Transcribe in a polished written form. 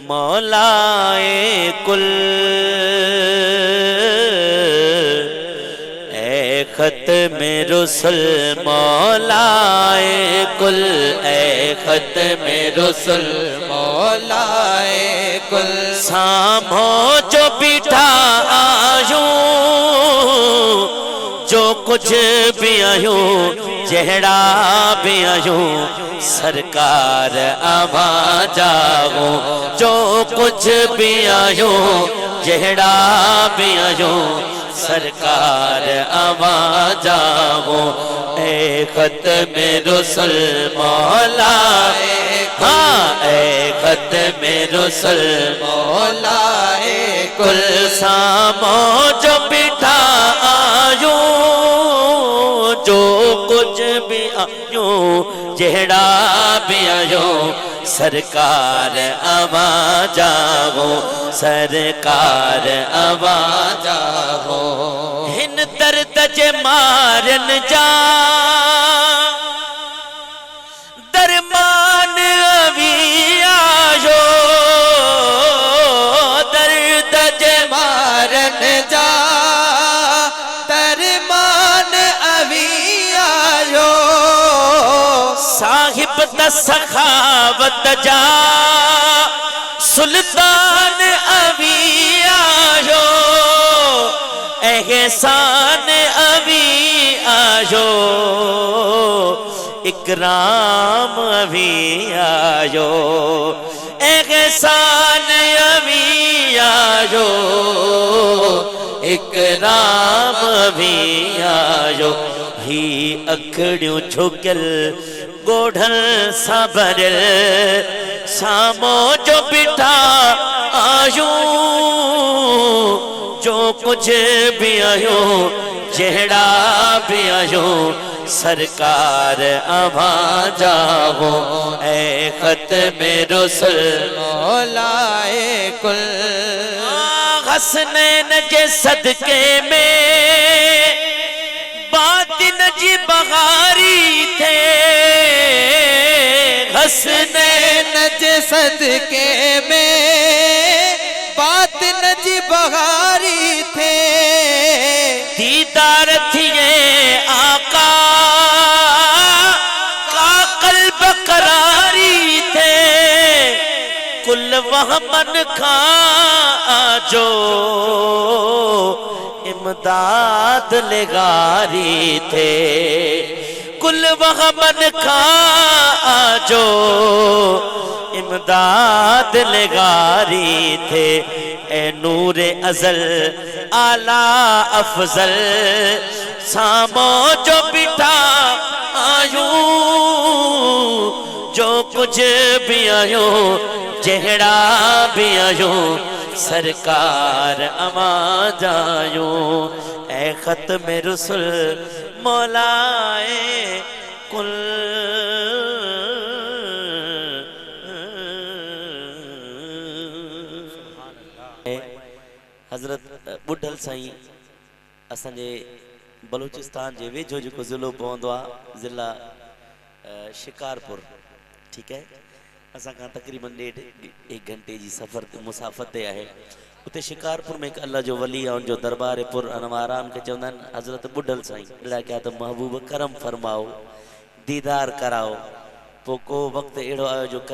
मौलाए कुल ए खत्म रुसल मौलाए कुल ए खत्म रुसल मौलाए कुल सामो जो बिठा आयूं जो कुछ भी आयूं जहड़ा भी आयूं सरकार आवाजाओ जो कुछ भी आयूं जहड़ा भी आयूं सरकार आवाजाओ ए खत्म रुसल मौलाए हाँ ए खत्म रुसल मौलाए कुल सामो जो बिठा आयूं जो कुछ भी आयूं जहड़ा भी आयूं सरकार आवाजाओ सरकार आवाजाओ हिन दर्द जे मारन जा दरमान अवी आयो दर्द जे मारन जा दरमान अवी आयो साहिब द सखावत जा सुल्तान अवी आयो एहसान अवी आयो इकराम अभी आयो एहसान अभी आयो इकराम अभी आयो ही अखड़ियों झुकल गोढ़ल साबरल सामो जो बिठा आयो जो कुछ भी आयो जहड़ा भी आयो सरकार आवाजाओ ए खत्म रुसल मौलाए कुल हसनैन के सदके में बातिन जी बहारी थे हसनैन के सदके में बातिन जी बहारी थे दीदार थिए आका का कल्ब करारी थे कुल वह मन खा आजो इमदाद लेगारी थे कुल वह मन खा आजो इमदाद लेगारी थे ए नूरे अजल आला अफजल सामो जो बिठा आयूं जो कुछ भी आयूं जहड़ा भी आयूं सरकार आवाजायूं ए खत्म रुसल मौलाए कुल हजरत बुढ़ल साईं असांजे बलूचिस्तान जे वेझो जेको ज़िलो पवंदो आहे ज़िला शिकारपुर ठीक है असां खां तक़रीबन 1.5 घंटे जी सफ़र मुसाफ़त ते आहे उते शिकारपुर में एक अल्लाह जो वली आहे उनजो दरबार पुर अनवारान के चवंदा आहिनि हज़रत बुढ़ल साईं अहिड़ा कया त महबूब करम फरमाओ दीदार कराओ पोइ को वक़्तु अहिड़ो आयो जो